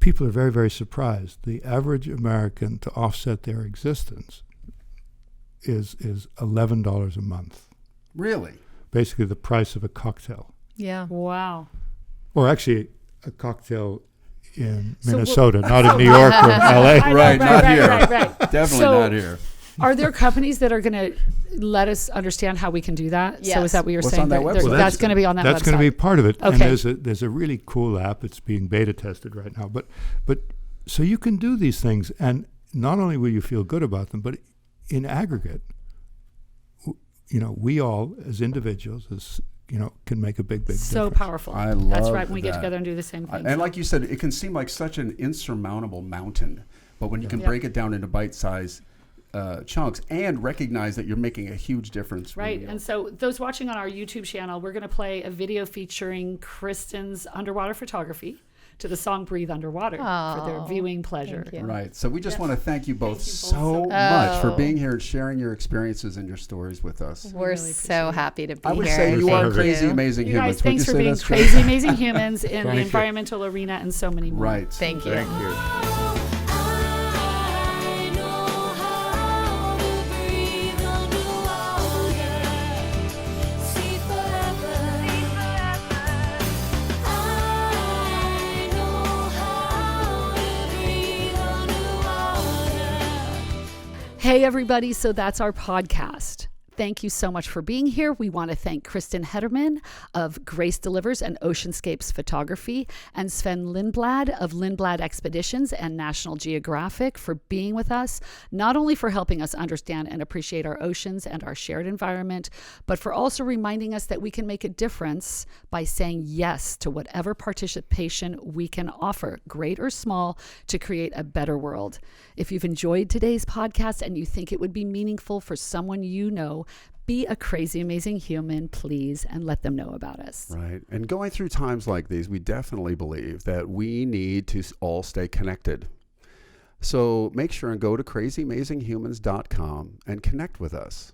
people are very, very surprised. The average American to offset their existence is $11 a month. Really? Basically, the price of a cocktail. Yeah. Wow. Or actually, a cocktail in Minnesota, not in New York or LA. Right, not here. Right. Definitely not here. Are there companies that are going to let us understand how we can do that? Yes. So is that what you're What's saying? on that website? Well, that's going to be on that website. That's going to be part of it. Okay. And there's a really cool app. It's being beta tested right now. But so you can do these things, and not only will you feel good about them, but in aggregate, we all as individuals, can make a big so difference. powerful. I love That's right. When we get that. together and do the same thing. And like you said, it can seem like such an insurmountable mountain, but when you can break it down into bite-sized chunks and recognize that you're making a huge difference. Right. And so those watching on our YouTube channel, we're going to play a video featuring Kristin's underwater photography to the song Breathe Underwater for their viewing pleasure. Thank you. Right. So we just want to thank you both Thank you both so much for being here and sharing your experiences and your stories with us. We're really so happy to be I would here. say you are Thank crazy, you. amazing You humans. guys, thanks Would for you being say that's crazy, amazing humans in the Thank you. environmental arena and so many more. Right. Thank you. Thank you. I know how to breathe underwater, see forever. I know how to breathe underwater. Hey, everybody. So that's our podcast. Thank you so much for being here. We want to thank Kristin Hettermann of Grace Delivers and Oceanscapes Photography and Sven Lindblad of Lindblad Expeditions and National Geographic for being with us, not only for helping us understand and appreciate our oceans and our shared environment, but for also reminding us that we can make a difference by saying yes to whatever participation we can offer, great or small, to create a better world. If you've enjoyed today's podcast and you think it would be meaningful for someone you know, be a crazy, amazing human, please, and let them know about us. Right. And going through times like these, we definitely believe that we need to all stay connected. So make sure and go to crazymazing.humans.com and connect with us.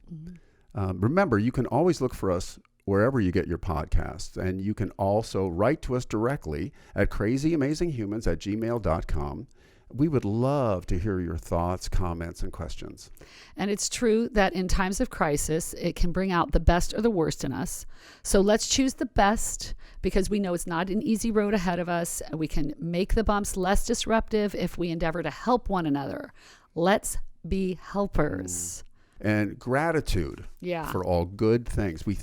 Remember, you can always look for us wherever you get your podcasts. And you can also write to us directly at crazymazingHumans@gmail.com. We would love to hear your thoughts, comments, and questions. And it's true that in times of crisis, it can bring out the best or the worst in us. So let's choose the best, because we know it's not an easy road ahead of us. We can make the bumps less disruptive if we endeavor to help one another. Let's be helpers. And gratitude for all good things. We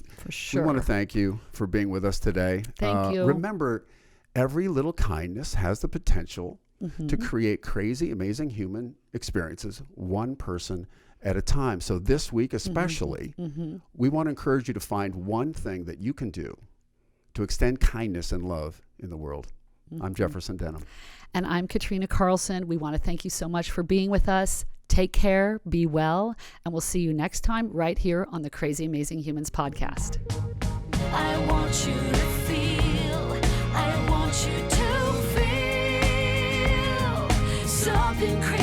want to thank you for being with us today. Thank you. Remember, every little kindness has the potential to create crazy, amazing human experiences, one person at a time. So this week especially, we want to encourage you to find one thing that you can do to extend kindness and love in the world. I'm Jefferson Denham. And I'm Katrina Carlson. We want to thank you so much for being with us. Take care, be well, and we'll see you next time right here on the Crazy Amazing Humans podcast. I want you to feel, I want you to feel something crazy.